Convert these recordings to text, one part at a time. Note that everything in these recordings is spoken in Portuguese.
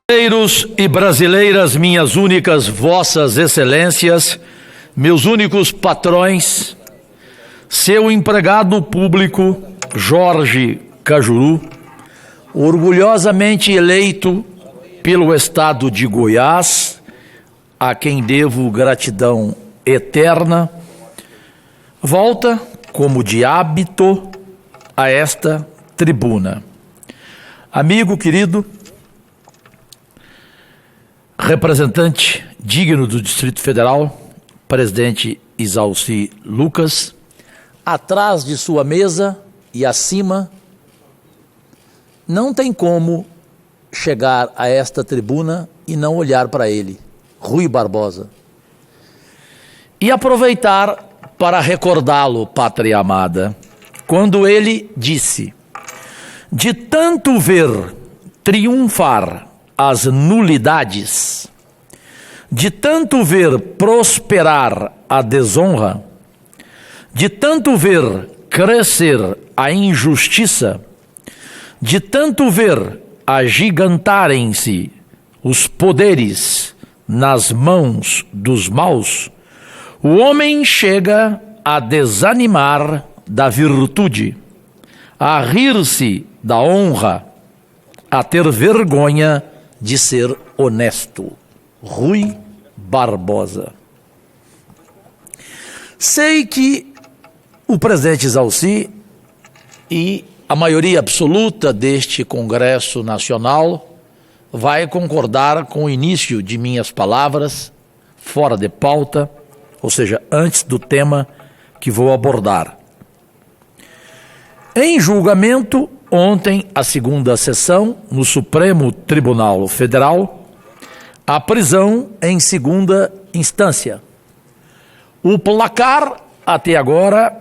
Brasileiros e brasileiras, minhas únicas vossas excelências, meus únicos patrões, seu empregado público, Jorge Cajuru, orgulhosamente eleito pelo estado de Goiás, a quem devo gratidão eterna, volta, como de hábito, a esta tribuna. Amigo querido, representante digno do Distrito Federal, presidente Isalci Lucas, atrás de sua mesa e acima, não tem como chegar a esta tribuna e não olhar para ele, Rui Barbosa. E aproveitar para recordá-lo, pátria amada, quando ele disse: de tanto ver triunfar as nulidades, de tanto ver prosperar a desonra, de tanto ver crescer a injustiça, de tanto ver agigantarem-se os poderes nas mãos dos maus, o homem chega a desanimar da virtude, a rir-se da honra, a ter vergonha de ser honesto. Rui Barbosa. Sei que o presidente Isalci e a maioria absoluta deste Congresso Nacional vai concordar com o início de minhas palavras, fora de pauta, ou seja, antes do tema que vou abordar. Em julgamento, ontem, a segunda sessão, no Supremo Tribunal Federal, a prisão em segunda instância. O placar, até agora,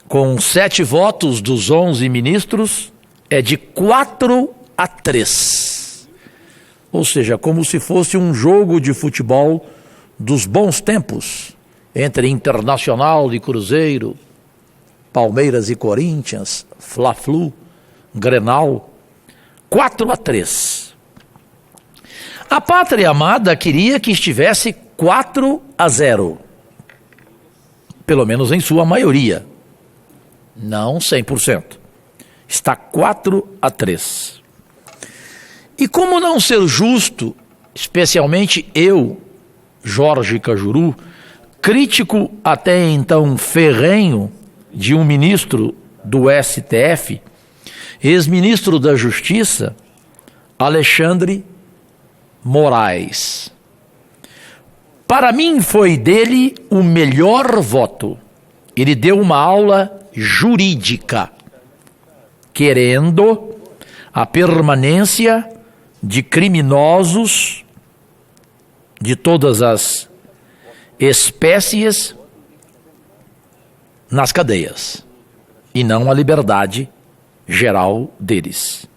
com 7 votos dos 11 ministros, é de 4-3. Ou seja, como se fosse um jogo de futebol dos bons tempos, entre Internacional e Cruzeiro, Palmeiras e Corinthians, Fla-Flu, Grenal, 4-3. A pátria amada queria que estivesse 4-0, pelo menos em sua maioria, não 100%. Está 4-3. E como não ser justo, especialmente eu, Jorge Cajuru, crítico até então ferrenho de um ministro do STF, ex-ministro da Justiça, Alexandre Moraes. Para mim foi dele o melhor voto. Ele deu uma aula jurídica, querendo a permanência de criminosos de todas as espécies nas cadeias, e não a liberdade geral deles.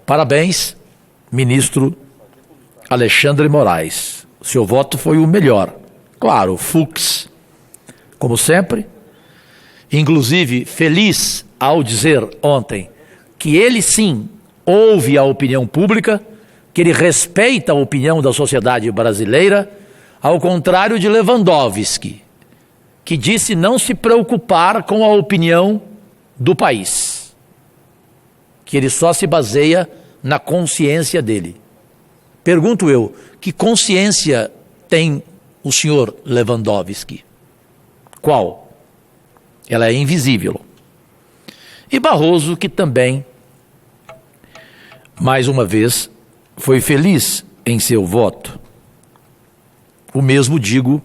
Parabéns, ministro Alexandre Moraes. Seu voto foi o melhor. Claro, Fux, como sempre, inclusive feliz ao dizer ontem que ele sim ouve a opinião pública, que ele respeita a opinião da sociedade brasileira, ao contrário de Lewandowski, que disse não se preocupar com a opinião do país, que ele só se baseia na consciência dele. Pergunto eu, que consciência tem o senhor Lewandowski? Qual? Ela é invisível. E Barroso, que também, mais uma vez, foi feliz em seu voto. O mesmo digo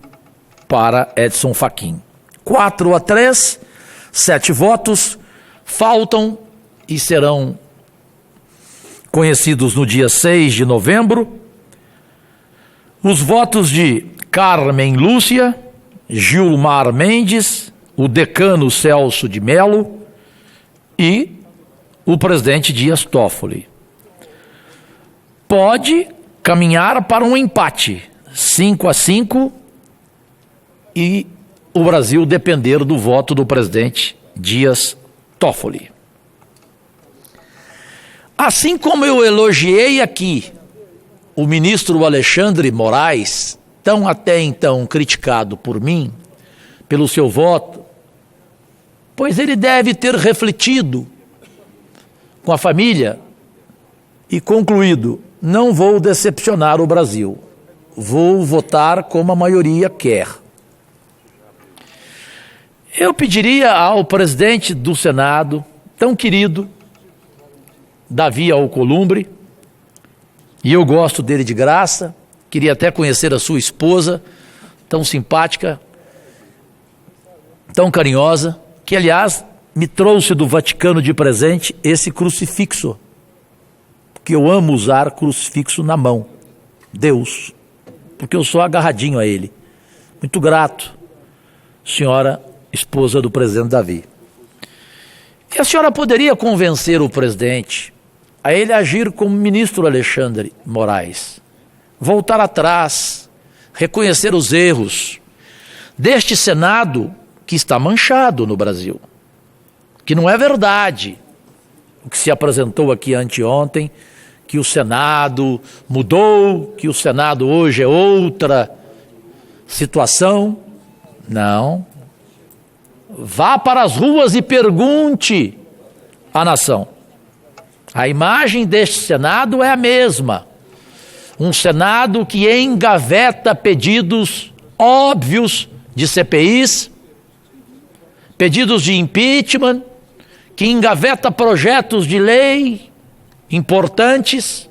para Edson Fachin. 4-3, 7 votos, faltam e serão conhecidos no dia 6 de novembro os votos de Carmen Lúcia, Gilmar Mendes, o decano Celso de Mello e o presidente Dias Toffoli. Pode caminhar para um empate, 5-5, e o Brasil depender do voto do presidente Dias Toffoli. Assim como eu elogiei aqui o ministro Alexandre Moraes, tão até então criticado por mim, pelo seu voto, pois ele deve ter refletido com a família e concluído: não vou decepcionar o Brasil, vou votar como a maioria quer. Eu pediria ao presidente do Senado, tão querido, Davi Alcolumbre, e eu gosto dele de graça, queria até conhecer a sua esposa, tão simpática, tão carinhosa, que aliás me trouxe do Vaticano de presente esse crucifixo, porque eu amo usar crucifixo na mão, Deus, porque eu sou agarradinho a ele. Muito grato, senhora esposa do presidente Davi. E a senhora poderia convencer o presidente a ele agir como ministro Alexandre Moraes, voltar atrás, reconhecer os erros deste Senado que está manchado no Brasil, que não é verdade o que se apresentou aqui anteontem, que o Senado mudou, que o Senado hoje é outra situação. Não. Vá para as ruas e pergunte à nação. A imagem deste Senado é a mesma. Um Senado que engaveta pedidos óbvios de CPIs, pedidos de impeachment, que engaveta projetos de lei importantes,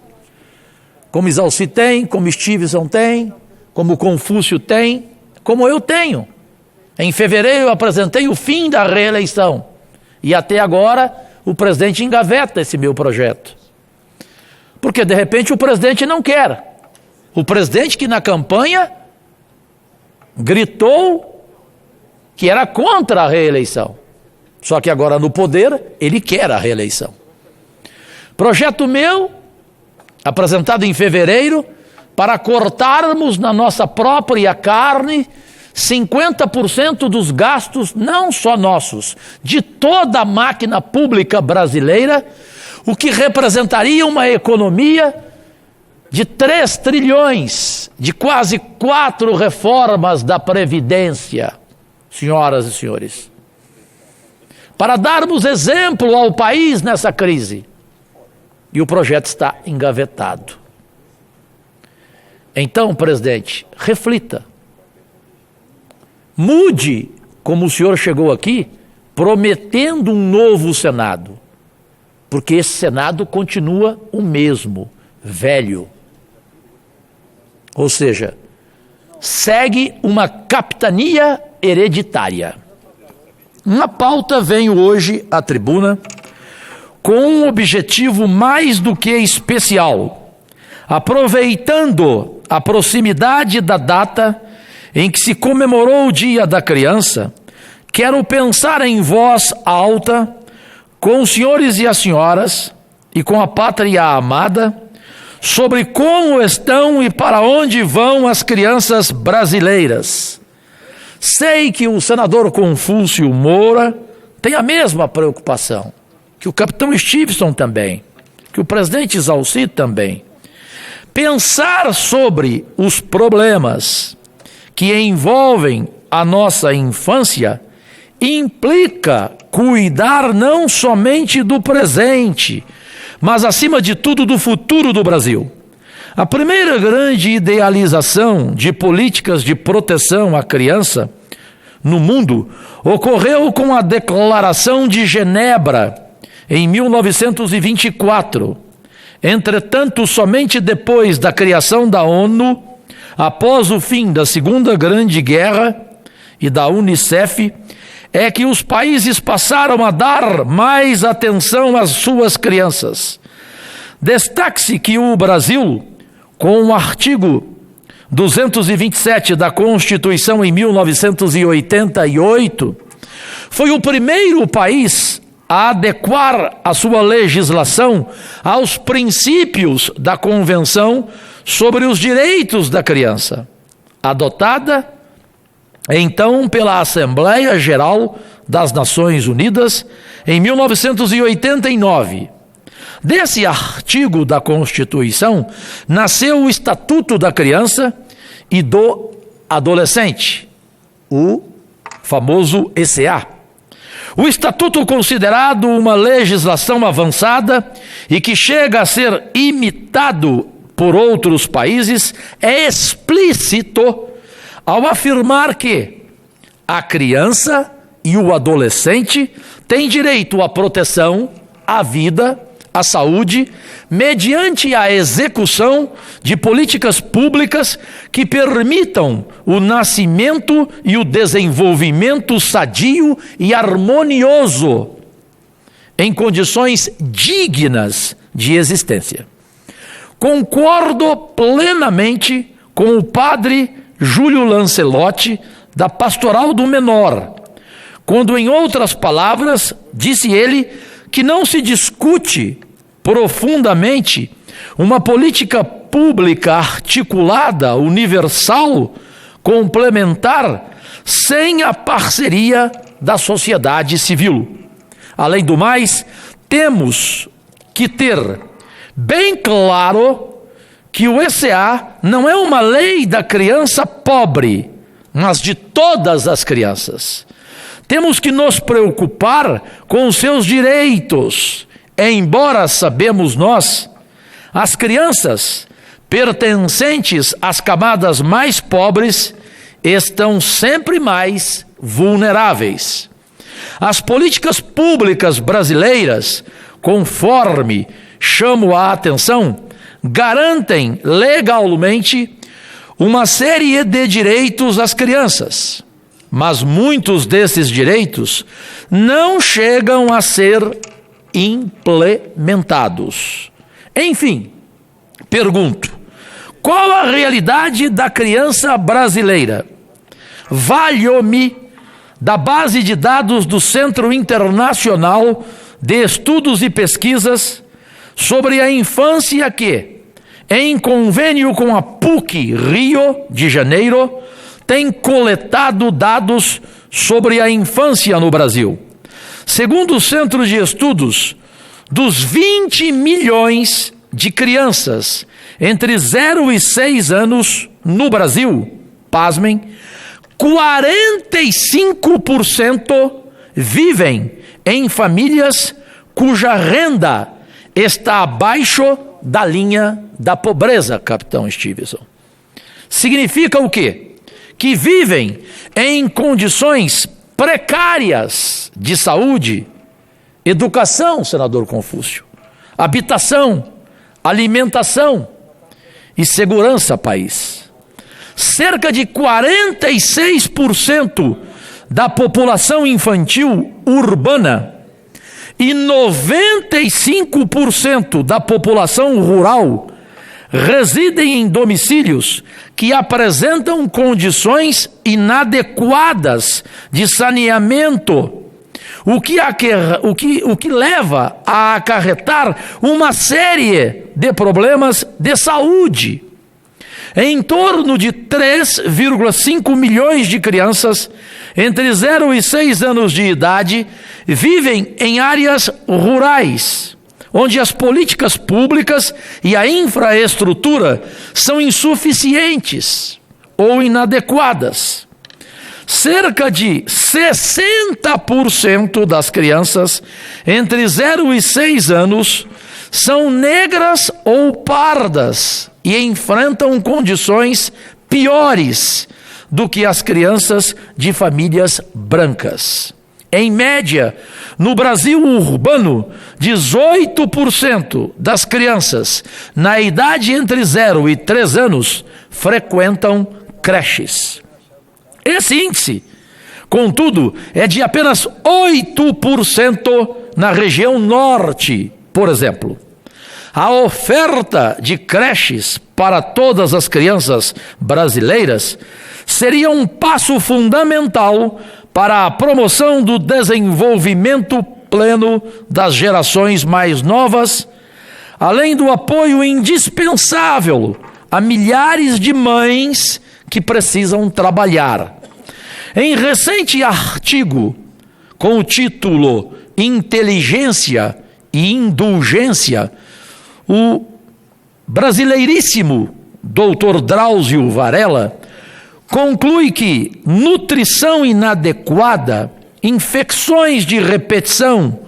como Isalci tem, como Stevenson tem, como Confúcio tem, como eu tenho. Em fevereiro eu apresentei o fim da reeleição e até agora o presidente engaveta esse meu projeto. Porque de repente o presidente não quer. O presidente que na campanha gritou que era contra a reeleição. Só que agora no poder ele quer a reeleição. Projeto meu, apresentado em fevereiro, para cortarmos na nossa própria carne 50% dos gastos, não só nossos, de toda a máquina pública brasileira, o que representaria uma economia de 3 trilhões, de quase 4 reformas da Previdência, senhoras e senhores. Para darmos exemplo ao país nessa crise. E o projeto está engavetado. Então, presidente, reflita. Mude, como o senhor chegou aqui, prometendo um novo Senado. Porque esse Senado continua o mesmo, velho. Ou seja, segue uma capitania hereditária. Uma pauta venho hoje à tribuna com um objetivo mais do que especial, aproveitando a proximidade da data em que se comemorou o Dia da Criança, quero pensar em voz alta, com os senhores e as senhoras, e com a pátria amada, sobre como estão e para onde vão as crianças brasileiras. Sei que o senador Confúcio Moura tem a mesma preocupação, que o capitão Stevenson também, que o presidente Isalci também. Pensar sobre os problemas que envolvem a nossa infância implica cuidar não somente do presente, mas acima de tudo do futuro do Brasil. A primeira grande idealização de políticas de proteção à criança no mundo ocorreu com a Declaração de Genebra em 1924. Entretanto, somente depois da criação da ONU, após o fim da Segunda Grande Guerra e da Unicef, é que os países passaram a dar mais atenção às suas crianças. Destaque-se que o Brasil, com o artigo 227 da Constituição em 1988, foi o primeiro país a adequar a sua legislação aos princípios da Convenção sobre os Direitos da Criança, adotada então pela Assembleia Geral das Nações Unidas em 1989. Desse artigo da Constituição nasceu o Estatuto da Criança e do Adolescente, o famoso ECA. O Estatuto, considerado uma legislação avançada e que chega a ser imitado por outros países, é explícito ao afirmar que a criança e o adolescente têm direito à proteção, à vida, à saúde, mediante a execução de políticas públicas que permitam o nascimento e o desenvolvimento sadio e harmonioso em condições dignas de existência. Concordo plenamente com o padre Júlio Lancelotti, da Pastoral do Menor, quando, em outras palavras, disse ele que não se discute profundamente uma política pública articulada, universal, complementar, sem a parceria da sociedade civil. Além do mais, temos que ter bem claro que o ECA não é uma lei da criança pobre, mas de todas as crianças. Temos que nos preocupar com os seus direitos, embora sabemos nós, as crianças pertencentes às camadas mais pobres estão sempre mais vulneráveis. As políticas públicas brasileiras, conforme chamo a atenção, garantem legalmente uma série de direitos às crianças, mas muitos desses direitos não chegam a ser implementados. Enfim, pergunto: qual a realidade da criança brasileira? Valho-me da base de dados do Centro Internacional de Estudos e Pesquisas sobre a Infância que, em convênio com a PUC Rio de Janeiro, tem coletado dados sobre a infância no Brasil. Segundo o Centro de Estudos, dos 20 milhões de crianças entre 0 e 6 anos no Brasil, pasmem, 45% vivem em famílias cuja renda está abaixo da linha da pobreza, capitão Stevenson. Significa o quê? Que vivem em condições precárias de saúde, educação, senador Confúcio, habitação, alimentação e segurança, país. Cerca de 46% da população infantil urbana e 95% da população rural residem em domicílios que apresentam condições inadequadas de saneamento, o que leva a acarretar uma série de problemas de saúde. Em torno de 3,5 milhões de crianças entre 0 e 6 anos de idade vivem em áreas rurais, onde as políticas públicas e a infraestrutura são insuficientes ou inadequadas. Cerca de 60% das crianças entre 0 e 6 anos são negras ou pardas e enfrentam condições piores do que as crianças de famílias brancas. Em média, no Brasil urbano, 18% das crianças na idade entre 0 e 3 anos frequentam creches. Esse índice, contudo, é de apenas 8% na região norte, por exemplo. A oferta de creches para todas as crianças brasileiras seria um passo fundamental para a promoção do desenvolvimento pleno das gerações mais novas, além do apoio indispensável a milhares de mães que precisam trabalhar. Em recente artigo com o título Inteligência e indulgência, o brasileiríssimo Dr. Drauzio Varela conclui que nutrição inadequada, infecções de repetição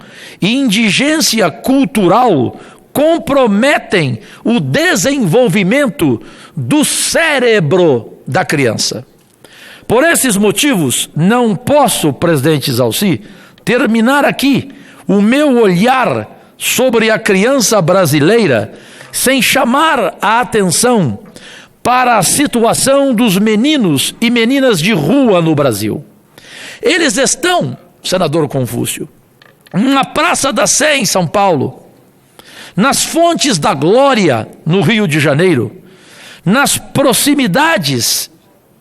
e indigência cultural comprometem o desenvolvimento do cérebro da criança. Por esses motivos, não posso, presidente Zalci, terminar aqui o meu olhar sobre a criança brasileira sem chamar a atenção para a situação dos meninos e meninas de rua no Brasil. Eles estão, senador Confúcio, na Praça da Sé, em São Paulo, nas Fontes da Glória, no Rio de Janeiro, nas proximidades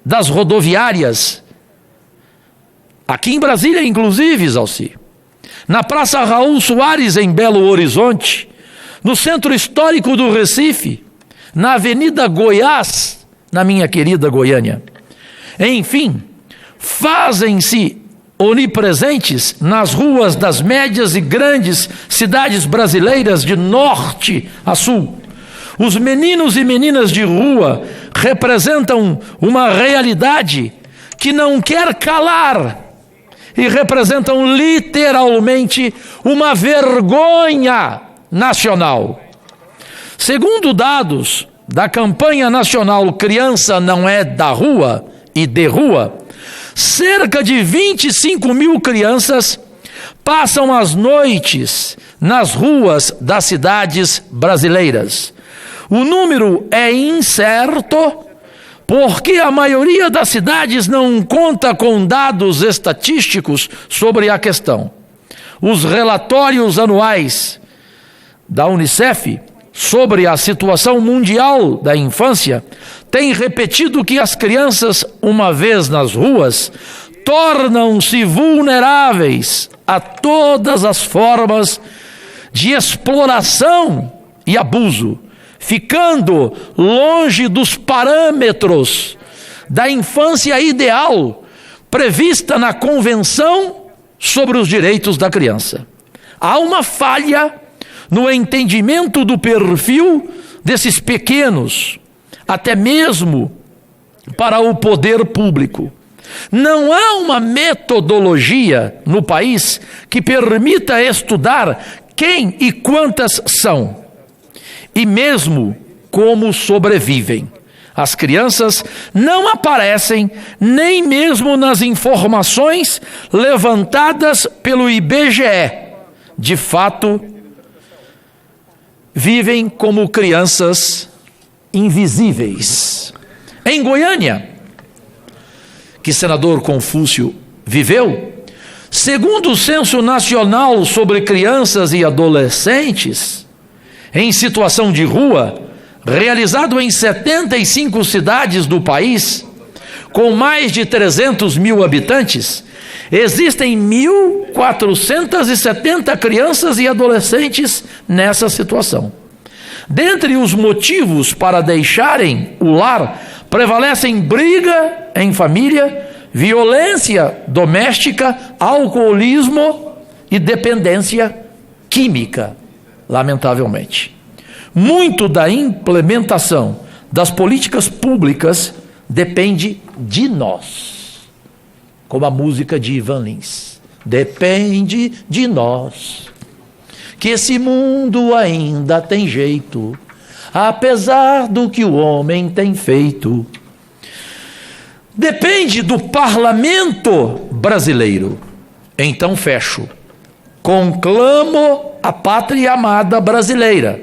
das rodoviárias, aqui em Brasília, inclusive, Zalci, na Praça Raul Soares, em Belo Horizonte, no Centro Histórico do Recife, na Avenida Goiás, na minha querida Goiânia. Enfim, fazem-se onipresentes nas ruas das médias e grandes cidades brasileiras de norte a sul. Os meninos e meninas de rua representam uma realidade que não quer calar e representam literalmente uma vergonha nacional. Segundo dados da campanha nacional Criança Não É da Rua e de Rua, cerca de 25 mil crianças passam as noites nas ruas das cidades brasileiras. O número é incerto porque a maioria das cidades não conta com dados estatísticos sobre a questão. Os relatórios anuais da Unicef sobre a situação mundial da infância têm repetido que as crianças, uma vez nas ruas, tornam-se vulneráveis a todas as formas de exploração e abuso, ficando longe dos parâmetros da infância ideal prevista na Convenção sobre os Direitos da Criança. Há uma falha no entendimento do perfil desses pequenos, até mesmo para o poder público. Não há uma metodologia no país que permita estudar quem e quantas são, e mesmo como sobrevivem. As crianças não aparecem nem mesmo nas informações levantadas pelo IBGE. De fato, vivem como crianças invisíveis. Em Goiânia, que senador Confúcio viveu, segundo o Censo Nacional sobre Crianças e Adolescentes em situação de rua, realizado em 75 cidades do país, com mais de 300 mil habitantes, existem 1.470 crianças e adolescentes nessa situação. Dentre os motivos para deixarem o lar, prevalecem briga em família, violência doméstica, alcoolismo e dependência química, lamentavelmente. Muito da implementação das políticas públicas depende de nós. Como a música de Ivan Lins. Depende de nós, que esse mundo ainda tem jeito, apesar do que o homem tem feito. Depende do parlamento brasileiro. Então fecho. Conclamo a pátria amada brasileira,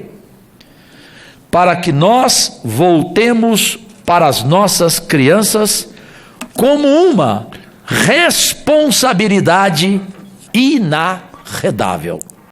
para que nós voltemos para as nossas crianças como uma responsabilidade inarredável.